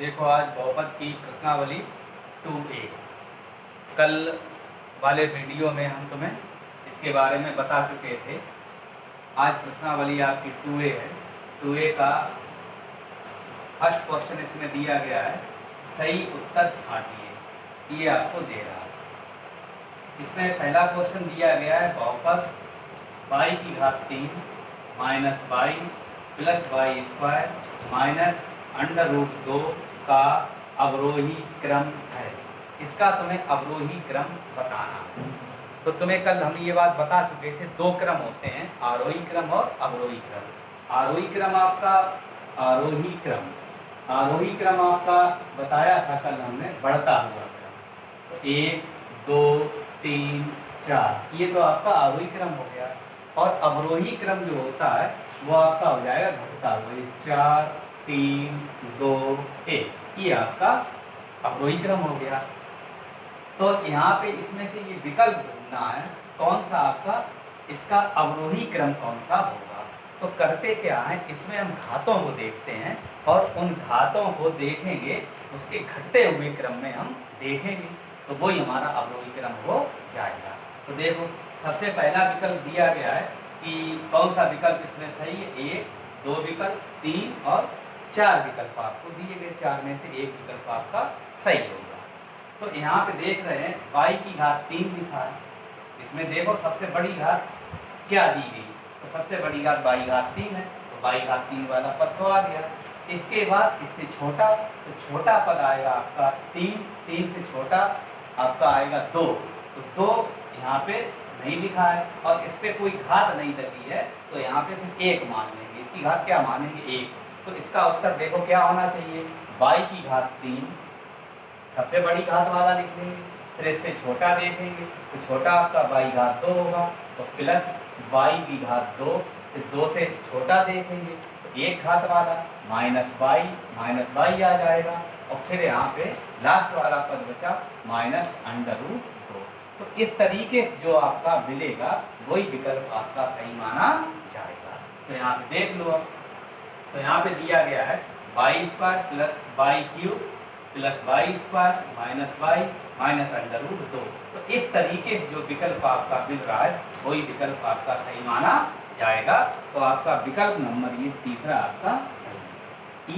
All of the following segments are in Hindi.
देखो आज बहुपद की प्रश्नावली 2A। कल वाले वीडियो में हम तुम्हें इसके बारे में बता चुके थे। आज प्रश्नावली आपकी 2A है। 2A का फर्स्ट क्वेश्चन इसमें दिया गया है, सही उत्तर छांटिए। ये आपको दे रहा है। इसमें पहला क्वेश्चन दिया गया है, बहुपद y की घात 3 minus y plus y square minus √2 का अवरोही क्रम है। इसका तुम्हें अवरोही क्रम बताना है। तो तुम्हें कल हम ये बात बता चुके थे, दो क्रम होते हैं, आरोही क्रम और अवरोही क्रम। आरोही क्रम आपका आरोही क्रम आपका बताया था कल हमने, बढ़ता हुआ क्रम। तो 1 2 3 4 ये तो आपका आरोही क्रम हो गया। और अवरोही क्रम जो होता है वो आपका हो जाएगा घटता हुआ, 4 3 2 1 ये आपका अवरोही क्रम हो गया। तो यहाँ पे इसमें से ये विकल्प ढूंढना है, कौन सा आपका इसका अवरोही क्रम कौन सा होगा। तो करते क्या है, इसमें हम घातों को देखते हैं और उन घातों को देखेंगे, उसके घटते हुए क्रम में हम देखेंगे, तो वही हमारा अवरोही क्रम हो जाएगा। तो देखो सबसे पहला विकल्प दिया गया है कि कौन सा विकल्प इसमें सही है। 1 2 विकल्प 3 और 4 विकल्प आपको दिए गए, 4 में से एक विकल्प आपका सही होगा। तो यहाँ पे देख रहे हैं y की घात 3 लिखा है। इसमें देखो सबसे बड़ी घात क्या दी गई, तो सबसे बड़ी घात y घात 3 है, तो y घात 3 वाला पद तो आ गया। इसके बाद इससे छोटा, तो छोटा पद आएगा आपका 3 से छोटा आपका आएगा 2, तो 2 यहाँ पे नहीं लिखा है और इस पर कोई घात नहीं लगी है, तो यहाँ पे फिर 1 मान लेंगे। इसकी घात क्या मानेंगे, 1। तो इसका उत्तर देखो क्या होना चाहिए, y की घात 3 सबसे बड़ी घात वाला लिख लेंगे, फिर इससे छोटा देखेंगे तो छोटा आपका y घात 2 होगा, तो प्लस y की घात 2, फिर 2 से छोटा देखेंगे तो 1 घात वाला माइनस y आ जाएगा, और फिर यहाँ पे लास्ट वाला पद बचा -√2। तो इस तरीके से जो आपका मिलेगा वही विकल्प आपका सही माना जाएगा। तो यहाँ पे देख लो, तो यहाँ पे दिया गया है y² plus y³ plus y² minus y minus √2। तो इस तरीके से जो विकल्प आपका मिल रहा है वही विकल्प आपका सही माना जाएगा। तो आपका विकल्प नंबर ये तीसरा आपका सही है,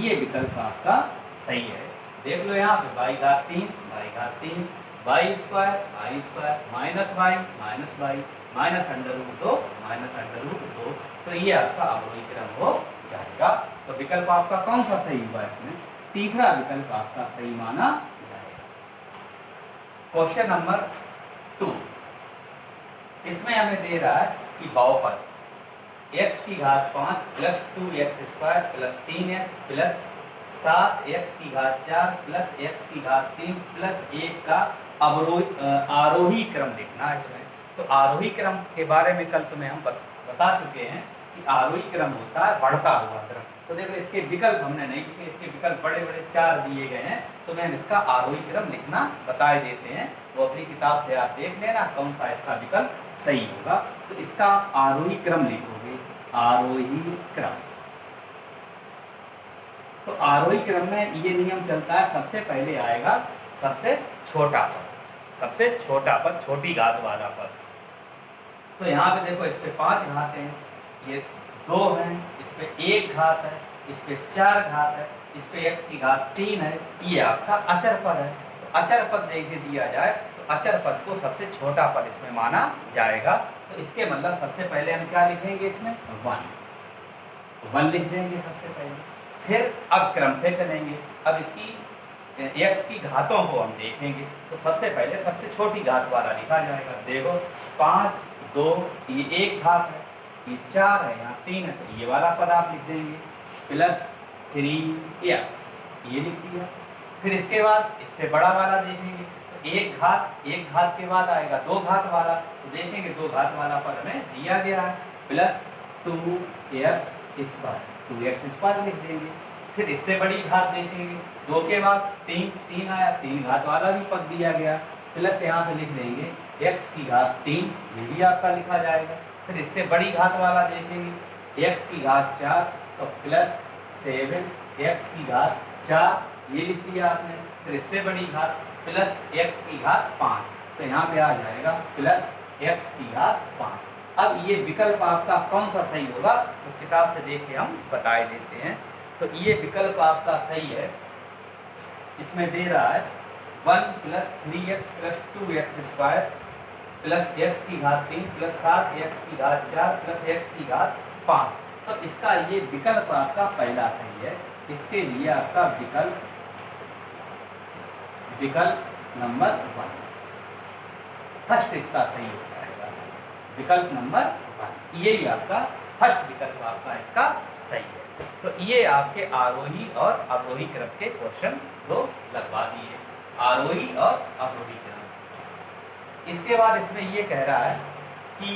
ये विकल्प आपका सही है। देख लो यहाँ पे y घात 3 y² माइनस y माइनस √2 तो ये आपका अवरोही क्रम हो जाएगा। तो विकल्प आपका कौन सा सही हुआ, इसमें तीसरा विकल्प आपका सही माना जाएगा। क्वेश्चन नंबर 2, इसमें हमें दे रहा है कि बहुपद x की घात 5 plus 2x² plus 3x plus 7x की घात 4 प्लस x की घात 3 प्लस 1 का आरोही क्रम लिखना है। तो आरोही क्रम के बारे में कल तुम्हें हम बता चुके हैं कि आरोही क्रम होता है बढ़ता हुआ क्रम। तो देखो इसके विकल्प हमने नहीं लिखे, इसके विकल्प बड़े बड़े 4 दिए गए हैं, तो मैं इसका आरोही क्रम लिखना बताए देते हैं, वो अपनी किताब से आप देख लेना कौन सा इसका विकल्प सही होगा। तो इसका आरोही क्रम लिखोगे, आरोही क्रम। तो आरोही क्रम में ये नियम चलता है, सबसे पहले आएगा सबसे छोटा पद, छोटी घात वाला पद। तो यहाँ पे देखो इस पे 5 घात हैं, ये 2 हैं, इस पे 1 घात है, इस पे 4 घात है, इस पे x की घात 3 है, ये आपका अचर पद है। तो अचर पद जैसे दिया जाए तो अचर पद को सबसे छोटा पद इसमें माना जाएगा। तो इसके मतलब सबसे पहले हम क्या लिखेंगे, इसमें 1 लिख देंगे सबसे पहले, फिर अब क्रम से चलेंगे। अब इसकी x की घातों को हम देखेंगे, तो सबसे पहले सबसे छोटी घात वाला लिखा जाएगा। देखो 5 2 ये 1 घात है, ये 4 है, यहाँ 3 है, तो ये वाला पद आप लिख देंगे, प्लस 3x ये लिख दिया। फिर इसके बाद इससे बड़ा वाला देखेंगे, तो 1 घात के बाद आएगा 2 घात वाला, तो देखेंगे 2 घात वाला पद हमें दिया गया है, प्लस 2x² लिख देंगे। फिर इससे बड़ी घात देखेंगे, 2 के बाद 3 आया, 3 घात वाला भी पद दिया गया, प्लस यहाँ पे लिख देंगे x की घात 3, ये भी आपका लिखा जाएगा। फिर इससे बड़ी घात वाला देखेंगे x की घात 4, तो प्लस 7x की घात 4 ये लिख दिया आपने, फिर इससे बड़ी घात प्लस x की घात 5, तो यहाँ पे आ जाएगा प्लस x की घात 5। अब ये विकल्प आपका कौन सा सही होगा तो किताब से देख के हम बता देते हैं। तो ये विकल्प आपका सही है, इसमें दे रहा है 1 plus 3x plus 2x square plus x की घात 3 प्लस 7x की घात 4 प्लस x की घात 5। तो इसका ये विकल्प आपका पहला सही है। इसके लिए आपका विकल्प नंबर 1 फर्स्ट इसका सही हो जाएगा। विकल्प नंबर 1 यही आपका फर्स्ट विकल्प आपका इसका सही है। तो ये आपके आरोही और अवरोही क्रम के क्वेश्चन दो लगवा दिए, आरोही और अवरोही क्रम। इसके बाद इसमें ये कह रहा है कि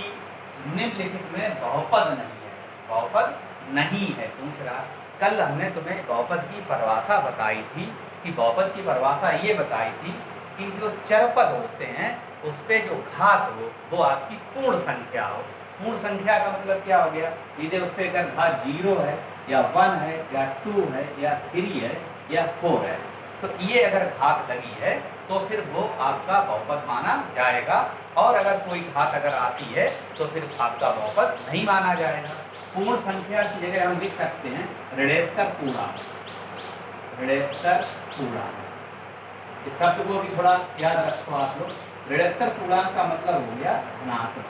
निम्नलिखित में बहुपद नहीं है, बहुपद नहीं है पूछ रहा। कल हमने तुम्हें बहुपद की परिभाषा बताई थी कि बहुपद की परिभाषा ये बताई थी कि जो चरपद होते हैं उस पे जो घात हो वो आपकी पूर्ण संख्या हो। पूर्ण संख्या का मतलब क्या हो गया, यदि उस पर अगर घात 0 है या 1 है या 2 है या 3 है या 4 है, तो ये अगर घात लगी है तो फिर वो आपका बहुपद माना जाएगा। और अगर कोई घात अगर आती है तो फिर आपका बहुपद नहीं माना जाएगा। पूर्ण संख्या की जगह हम लिख सकते हैं ऋणोत्तर पूर्णांक, ऋणोत्तर पूर्णांक। इस शब्द को भी थोड़ा याद रखो आप लोग। ऋणोत्तर पूर्णांक का मतलब हो गया धनात्मक,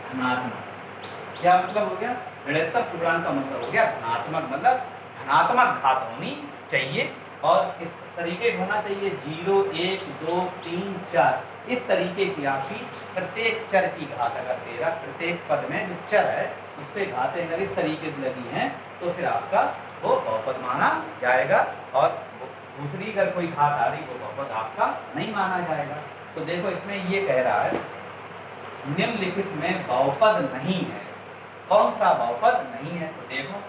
धनात्मक। क्या मतलब हो गया, ऋणोत्तर पूर्णांक का मतलब हो गया धनात्मक, मतलब धनात्मक घात होनी चाहिए। और इस तरीके का होना चाहिए 0 1 2 3 4, इस तरीके की आपकी प्रत्येक चर की घात अगर दे रहा, प्रत्येक पद में जो चर है उस पर घातें अगर इस तरीके से लगी हैं तो फिर आपका वो बहुपद माना जाएगा। और दूसरी अगर कोई घात आ रही वो बहुपद आपका नहीं माना जाएगा। तो देखो इसमें ये कह रहा है निम्नलिखित में बहुपद नहीं है। कौन सा बहुपद नहीं है, तो देखो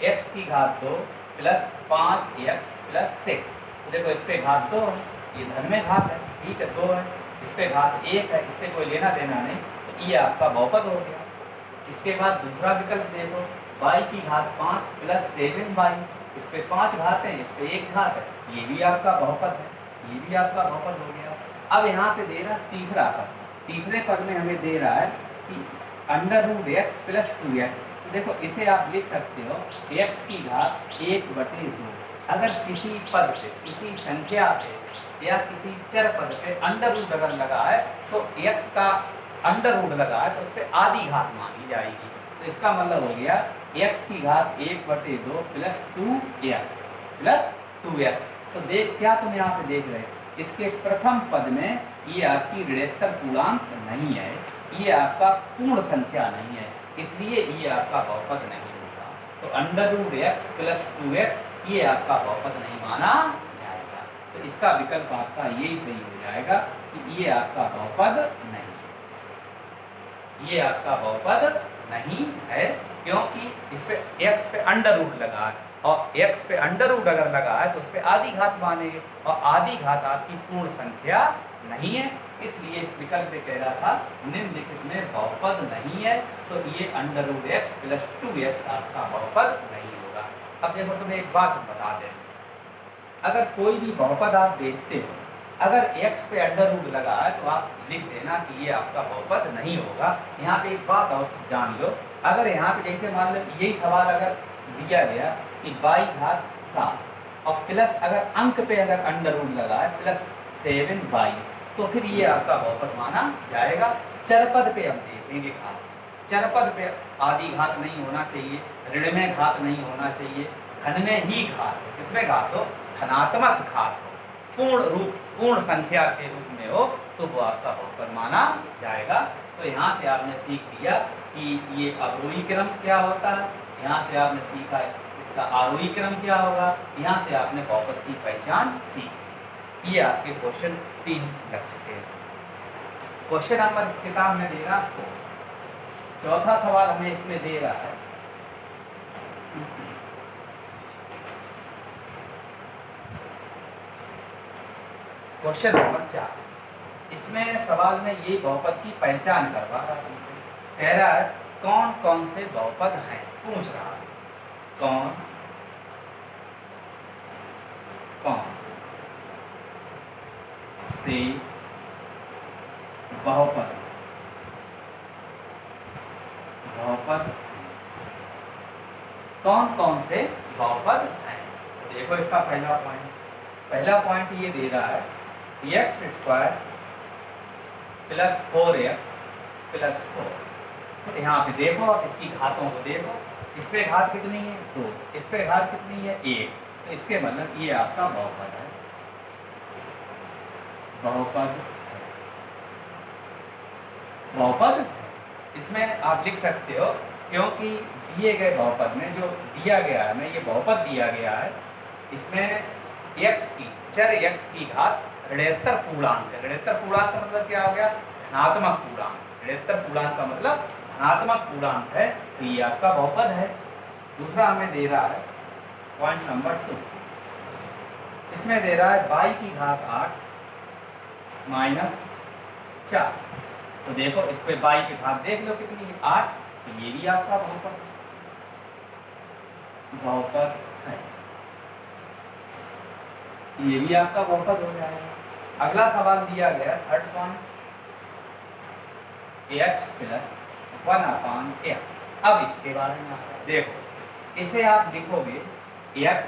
x की घात 2 प्लस 5x प्लस 6, तो देखो इस पे घात 2 है, ये धन में घात है, ठीक है 2 है, इस पे घात 1 है, इससे कोई लेना देना नहीं, तो ये आपका बहुपद हो गया। इसके बाद दूसरा विकल्प देखो y की घात 5 प्लस 7y, इस पे 5 घात है, इस पे 1 घात है, ये भी आपका बहुपद है, ये भी आपका बहुपद हो गया। अब यहाँ पे दे रहा तीसरा पद, तीसरे पद में हमें दे रहा है कि √x प्लस 2x, देखो इसे आप लिख सकते हो x की घात 1/2। अगर किसी पद पे, किसी संख्या पे या किसी चर पद पे अंडर रूट अगर लगा है तो x का अंडर रूट लगा है तो उस पर आधी घात मानी जाएगी। तो इसका मतलब हो गया x की घात 1/2 प्लस 2x प्लस 2x। तो देख क्या तुम यहाँ पे देख रहे, इसके प्रथम पद में ये आपकी ऋणोत्तर पूर्णांक नहीं है, ये आपका पूर्ण संख्या नहीं है, इसलिए ये आपका बहुपद नहीं होगा। तो √x प्लस 2x ये आपका बहुपद नहीं माना जाएगा। तो इसका विकल्प आपका यही सही हो जाएगा कि ये आपका बहुपद नहीं, ये आपका बहुपद नहीं है, क्योंकि इस पे x पे अंडर रूट लगा है और x पे अंडर रूट अगर लगा है तो उस पर आधी घात मानेंगे और आधी घात आपकी पूर्ण संख्या नहीं है। इसलिए इस विकल्प पे कह रहा था निम्नलिखित में बहुपद नहीं है, तो ये √x प्लस 2x आपका बहुपद नहीं होगा। अब देखो तुम्हें एक बात बता दें, अगर कोई भी बहुपद आप देखते हो, अगर x पे अंडर रूट लगा है तो आप लिख देना कि ये आपका बहुपद नहीं होगा। यहाँ पे एक बात और जान लो, अगर यहाँ पे जैसे मान लो यही सवाल अगर दिया गया कि y घात 7 और प्लस अगर अंक पे अगर अंडर रूट लगा है प्लस 7y, तो फिर ये आपका बहुपद माना जाएगा। चरपद पे हम देखेंगे घात, चरपद पे आधी घात नहीं होना चाहिए, ऋण में घात नहीं होना चाहिए, धन में ही घात हो, किसमें घात हो, धनात्मक घात हो, पूर्ण संख्या के रूप में हो, तो वो आपका बहुपद माना जाएगा। तो यहाँ से आपने सीख लिया कि ये अवरोही क्रम क्या होता है, यहाँ से आपने सीखा इसका आरोही क्रम क्या होगा, यहाँ से आपने बहुपद की पहचान सीखी। ये आपके क्वेश्चन 3 लग चुके हैं। क्वेश्चन नंबर इस किताब में दे रहा है 4। चौथा सवाल हमें इसमें दे रहा है क्वेश्चन नंबर 4। इसमें सवाल में ये बहुपद की पहचान करवा रहा है, कह रहा है कौन कौन से बहुपद हैं, पूछ रहा है कौन से बहुपद बहुपद कौन कौन से बहुपद हैं? देखो इसका पहला पॉइंट ये दे रहा है x square plus 4x plus 4। तो यहाँ पे देखो और इसकी घातों को देखो, इस पे घात कितनी है 2, इस पे घात कितनी है 1, तो इसके मतलब ये आपका बहुपद है, बहुपद बहुपद। इसमें आप लिख सकते हो क्योंकि दिए गए बहुपद में जो दिया गया है ना, ये बहुपद दिया गया है, इसमें चर x की घात ऋणात्तर पूर्णांक है। ऋणात्तर पूर्णांक का मतलब क्या हो गया? धनात्मक पूर्णांक। ऋणात्तर पूर्णांक का मतलब धनात्मक पूर्णांक है, तो ये आपका बहुपद है। दूसरा हमें दे रहा है पॉइंट नंबर 2, इसमें दे रहा है y की घात 8 माइनस 4। तो देखो इस पे y की घात देख लो कितनी है 8, तो ये भी आपका बहुपद है, ये भी आपका बहुपद हो जाएगा। अगला सवाल दिया गया third point x plus 1/x। अब इसके बारे में देखो, इसे आप लिखोगे x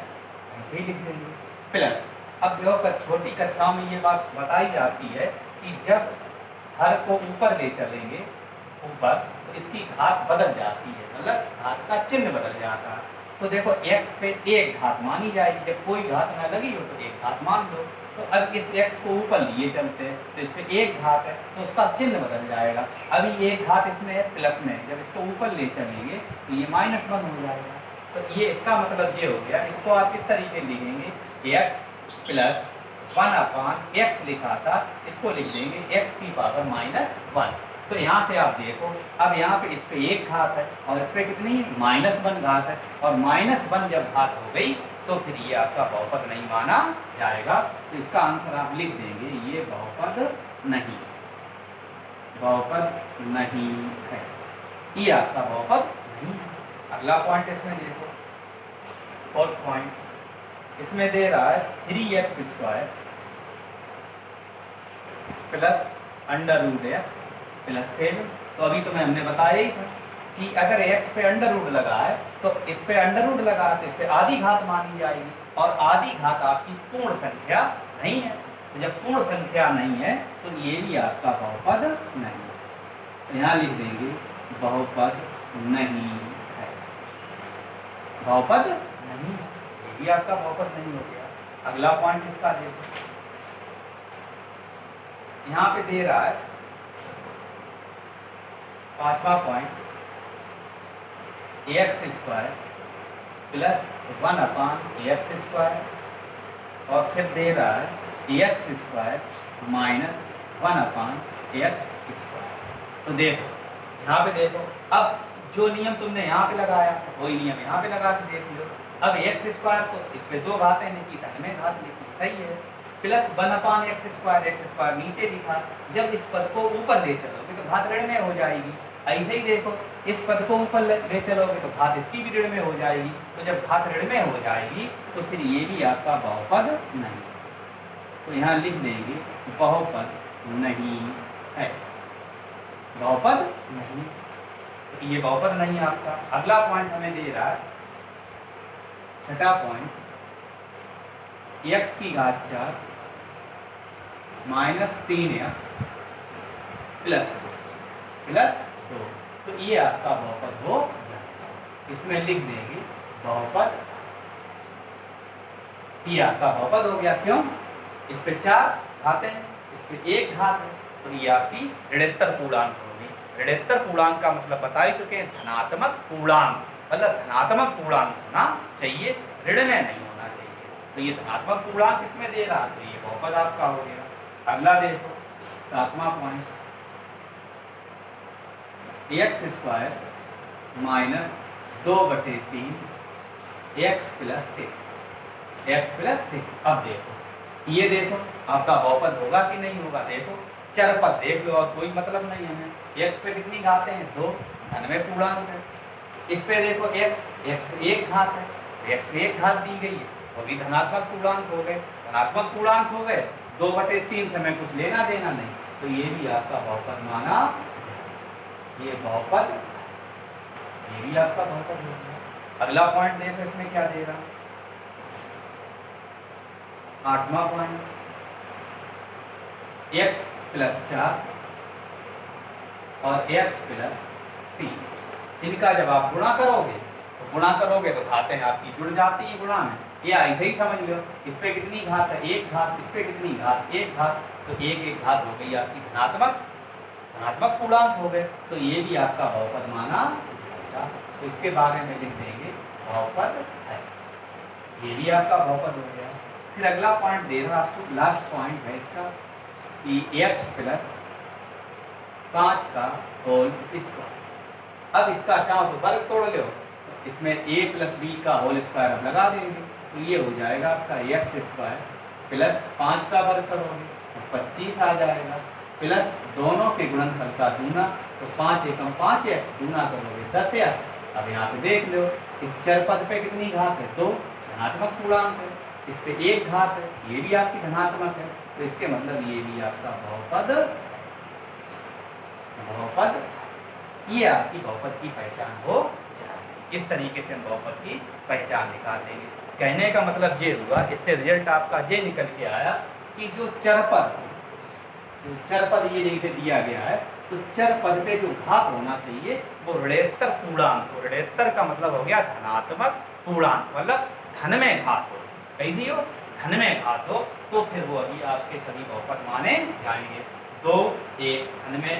ऐसे ही लिख देंगे प्लस। अब देखो छोटी कक्षाओं में ये बात बताई जाती है कि जब हर को ऊपर ले चलेंगे ऊपर, तो इसकी घात बदल जाती है, मतलब घात का चिन्ह बदल जाता है। तो देखो x पे एक घात मानी जाएगी, जब कोई घात ना लगी हो तो एक घात मान लो। तो अब इस x को ऊपर लिए चलते हैं, तो इस पे एक घात है तो उसका चिन्ह बदल जाएगा। अभी एक घात इसमें है प्लस में, जब इसको ऊपर ले चलेंगे तो ये -1 हो जाएगा। तो ये इसका मतलब ये हो गया। इसको आप इस तरीके लिखेंगे x प्लस 1/x लिखा था, इसको लिख देंगे x की पावर -1। तो यहाँ से आप देखो, अब यहाँ पे इस पे एक घात है और इस पे कितनी -1 घात है, और -1 जब घात हो गई तो फिर ये आपका बहुपद नहीं माना जाएगा। तो इसका आंसर आप लिख देंगे ये बहुपद नहीं, बहुपद नहीं है, ये आपका बहुपद नहीं है। अगला पॉइंट इसमें देखो, फोर्थ पॉइंट, इसमें दे रहा है 3x² प्लस √x प्लस 7। तो अभी तुम्हें हमने बताया ही था कि अगर x पे √ लगा है तो इस पे √ लगा है तो इस पे आधी घात मानी जाएगी, और आधी घात आपकी पूर्ण संख्या नहीं है। तो जब पूर्ण संख्या नहीं है तो ये भी आपका बहुपद नहीं है। तो यहाँ लिख देंगे बहुपद नहीं है, बहुपद नहीं है, ये भी आपका बहुपद नहीं हो गया। अगला पॉइंट इसका देखो, यहाँ पे दे रहा है पांचवा पॉइंट x² प्लस 1/x², और फिर दे रहा है x² माइनस 1/x²। तो देखो यहाँ पे देखो, अब जो नियम तुमने यहाँ पे लगाया वही नियम यहाँ पे लगा के देख लो। अब x² तो इस पे 2 घातें लिखी, धन में घात लिखी, सही है, प्लस 1/x², नीचे लिखा। जब इस पद को ऊपर ले चलोगे तो घात ऋण में हो जाएगी। ऐसे ही देखो, इस पद को ऊपर ले चलोगे तो घात इसकी भी ऋण में हो जाएगी। तो जब घात ऋण में हो जाएगी तो फिर ये भी आपका बहुपद नहीं। तो यहाँ लिख देंगे बहुपद नहीं है, बहुपद नहीं, तो ये बहुपद नहीं आपका। अगला पॉइंट हमें दे रहा है छठा पॉइंट, x की घात 4 माइनस 3x प्लस 2। तो ये आपका बहुपद हो जाएगा। इसमें लिख देंगे बहुपद, ये आपका बहुपद हो गया। क्यों? इस पे 4 घातें, इस पे 1 घात है, तो ये आपकी ऋणात्तर पूर्णांक होगी। ऋणात्तर पूर्णांक का मतलब बता ही चुके हैं, धनात्मक पूर्णांक, मतलब धनात्मक पूर्णांक होना चाहिए, ऋण में नहीं होना चाहिए। तो ये धनात्मक पूर्णांक इसमें दे रहा, तो ये बहुपद आपका हो गया। अगला देखो, सातवां point, x² minus 2/3 x plus 6। अब देखो, ये देखो आपका बहुपद होगा कि नहीं होगा। देखो चर पद देख लो, और कोई मतलब नहीं है। x पे कितनी घातें हैं? 2, धन में पूर्णांक है। इस पे देखो x पे 1 घात है, x पे 1 घात दी गई है, वो भी धनात्मक पूर्णांक हो गए। धनात्मक पूर्णांक हो गए 2/3 से मैं कुछ लेना देना नहीं, तो ये भी आपका बहुपद माना जाएगा। ये बहुपद, ये भी आपका बहुपद हो गया। अगला पॉइंट देखो इसमें क्या दे रहा, 8वां पॉइंट, x + 4 और x + 3, इनका जब आप गुणा करोगे तो घातें आपकी जुड़ जाती है गुणा में, या ऐसे ही समझ लो, इस पे कितनी घात है, 1 घात, इस पे कितनी घात, 1 घात, तो 1 घात हो गई आपकी धनात्मक पूर्णांक हो गए, तो ये भी आपका बहुपद माना जाएगा। तो इसके बारे में लिख देंगे बहुपद है, ये भी आपका बहुपद हो गया। फिर अगला पॉइंट दे रहा आपको, लास्ट पॉइंट है इसका कि x + 5 का होल स्क्वायर। अब इसका चाहो तो वर्ग तोड़ लो, तो इसमें a + b का होल स्क्वायर अब लगा देंगे, तो ये हो जाएगा आपका x² + 5 का वर्ग करोगे तो 25 आ जाएगा, प्लस दोनों के गुणनफल का दूना, तो 5 एकम 5x, दूना करोगे 10x। अब यहाँ पे देख लो, इस चर पद पे कितनी घात है, 2, धनात्मक पूर्णांक है, इस पे 1 घात है, ये भी आपकी धनात्मक है, तो इसके मतलब ये भी आपका बहुपद, ये आपकी बहुपद की पहचान हो जाएगी। इस तरीके से हम बहुपद की पहचान निकाल देंगे। कहने का मतलब ये हुआ, इससे रिजल्ट आपका ये निकल के आया कि जो चरपद ये जैसे दिया गया है, तो चर पद पे जो घात होना चाहिए वो ऋणोत्तर पूर्णांक हो। ऋणोत्तर का मतलब हो गया धनात्मक पूर्णांक, मतलब धन में घात हो, कैसी हो, धन में घात हो, तो फिर वो अभी आपके सभी बहुपद माने जाएंगे। 2, 1 धन में,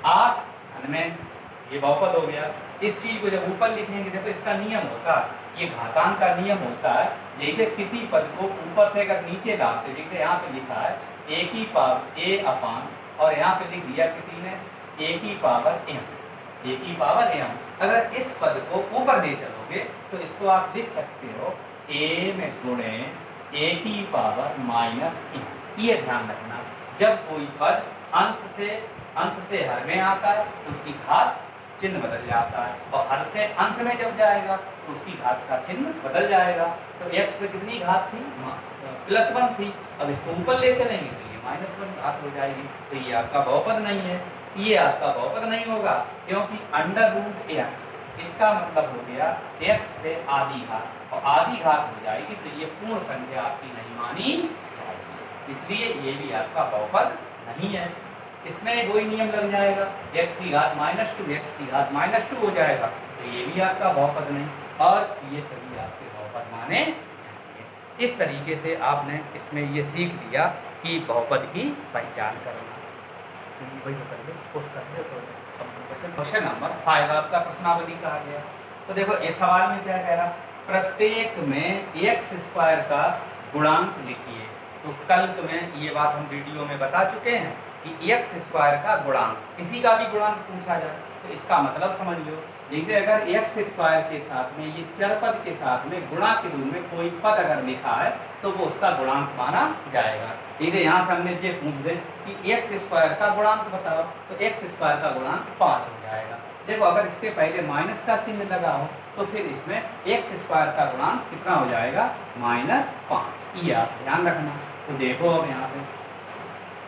8 धन में, ये बहुपद हो गया। इस चीज को जब ऊपर लिखेंगे, देखो इसका नियम होता है, ये घातांक का नियम होता है, जैसे किसी पद को ऊपर से अगर नीचे लाते, जैसे यहाँ पे लिखा है a की पावर a अपान, और यहाँ पे लिख दिया किसी ने a की पावर m। अगर इस पद को ऊपर ले चलोगे तो इसको आप लिख सकते हो a में गुणे a की पावर -m। ये ध्यान रखना, जब कोई पद अंश से हर में आता है तो उसकी घात चिन्ह बदल जाता है, और हर से अंश में जब जाएगा तो उसकी घात का चिन्ह बदल जाएगा। तो x पे कितनी घात थी, +1 थी, अब इसको ऊपर ले चलेंगे तो ये -1 घात हो जाएगी, तो ये आपका बहुपद नहीं है। ये आपका बहुपद नहीं होगा क्योंकि √x, इसका मतलब हो गया x पे आधी घात, और आधी घात हो जाएगी तो ये पूर्ण संख्या आपकी नहीं मानी जाएगी, इसलिए ये भी आपका बहुपद नहीं है। इसमें वही नियम लग जाएगा, x की घात -2, x की घात -2 हो जाएगा, तो ये भी आपका बहुपद नहीं, और ये सभी आपके बहुपद माने जाएंगे। इस तरीके से आपने इसमें ये सीख लिया कि बहुपद की पहचान करना। क्वेश्चन नंबर 5 आपका प्रश्नावली कहा गया। तो देखो इस सवाल में क्या कह रहा, प्रत्येक में x² का गुणांक लिखिए। तो कल तुम्हें ये बात हम वीडियो में बता चुके हैं कि x² का गुणांक, किसी का भी गुणांक पूछा जाए तो इसका मतलब समझ लो, जैसे अगर x² के साथ में, ये चर पद के साथ में गुणा के रूप में कोई पद अगर लिखा है तो वो उसका गुणांक माना जाएगा। जैसे यहाँ से हमने ये पूछ दे कि x² का गुणांक बताओ, तो x² का गुणांक 5 हो जाएगा। देखो अगर इसके पहले माइनस का चिन्ह लगा हो तो फिर इसमें x² का गुणांक कितना हो जाएगा, -5। ये आप ध्यान रखना। तो देखो अब यहाँ पे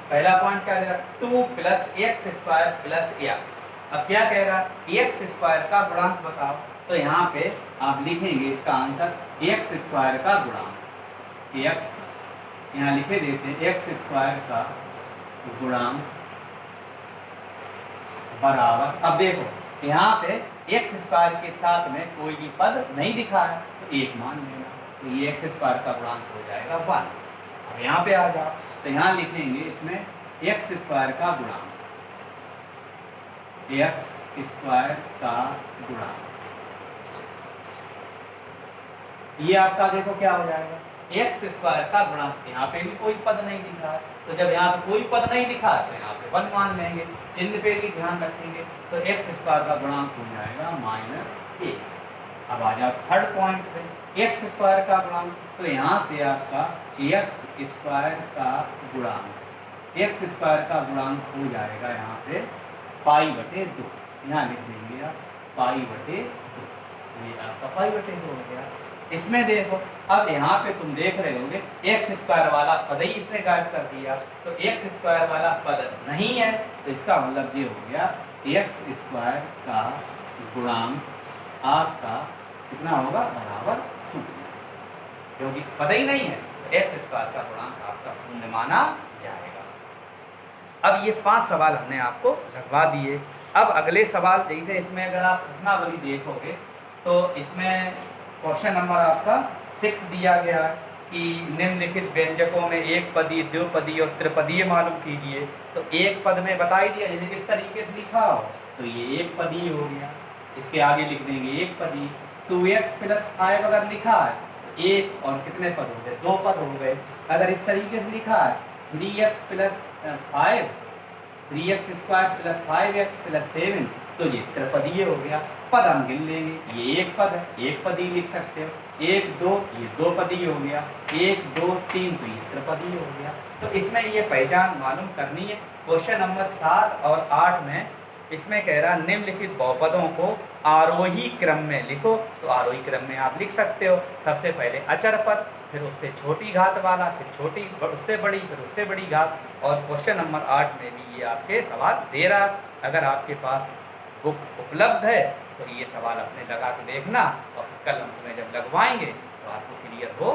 पहला पॉइंट क्या दे रहा, 2 + x² + x। अब क्या कह रहा, x² का गुणांक बताओ, तो यहाँ पे आप लिखेंगे इसका आंसर x² का गुणांक, x यहाँ लिखे देते हैं, x² का गुणांक बराबर, अब देखो यहाँ पे x² के साथ में कोई भी पद नहीं दिखा है तो 1 मान लेना, तो ये x² का गुणांक हो जाएगा 1। अब यहाँ पे आ जाओ, तो यहाँ लिखेंगे इसमें x² का गुणांक, x² का गुणांक, ये आपका देखो क्या हो जाएगा, x² का गुणांक। यहाँ पे भी कोई पद नहीं दिखा है, तो जब यहाँ पे कोई पद नहीं दिखा तो यहाँ पे 1 मान लेंगे, चिन्ह पे भी ध्यान रखेंगे, तो x² का गुणांक हो जाएगा -1। अब आ जाओ थर्ड पॉइंट पे, x² का गुणांक, तो यहाँ से आपका x² का गुणांक, x² का गुणांक हो जाएगा यहाँ पे π/2, यहाँ लिख देंगे आप π/2, ये आपका π/2 हो गया। इसमें देखो, अब यहाँ पे तुम देख रहे होंगे एक्स स्क्वायर वाला पद ही इसने गायब कर दिया, तो एक्स स्क्वायर वाला पद नहीं है, तो इसका मतलब ये हो गया एक्स स्क्वायर का गुणांक आपका कितना होगा, बराबर शून्य, क्योंकि पद ही नहीं है, तो एक्स स्क्वायर का गुणांक आपका शून्य माना जाएगा। अब ये 5 सवाल हमने आपको लगवा दिए। अब अगले सवाल, जैसे इसमें अगर आप प्रश्नावली देखोगे तो इसमें क्वेश्चन नंबर आपका 6 दिया गया है कि निम्नलिखित व्यंजकों में एक पदी, द्विपदी और त्रिपदीय मालूम कीजिए। तो एक पद में बता ही दिया, जैसे किस तरीके से लिखा हो, तो ये एक पदी हो गया, इसके आगे लिख देंगे एक पदी। 2x + 5 अगर लिखा है तो एक और कितने पद हो गए, 2 पद हो गए। अगर इस तरीके से लिखा है 3x + 5, 3x² + 5x + 7, तो ये त्रिपदीय हो गया। पद हम गिन लेंगे, ये एक पद है, एक पद ही लिख सकते हो, 1 2 ये 2 पदी हो गया, 1 2 3 तो ये त्रिपदीय हो गया। तो इसमें ये पहचान मालूम करनी है। क्वेश्चन नंबर 7 और 8 में इसमें कह रहा निम्नलिखित बहुपदों को आरोही क्रम में लिखो। तो आरोही क्रम में आप लिख सकते हो, सबसे पहले अचर पद, फिर उससे छोटी घात वाला, फिर छोटी, उससे बड़ी, फिर उससे बड़ी घात। और क्वेश्चन नंबर 8 में भी ये आपके सवाल दे रहा। अगर आपके पास बुक उपलब्ध है तो ये सवाल अपने लगा के देखना, और कल हम तुम्हें जब लगवाएंगे तो आपको क्लियर हो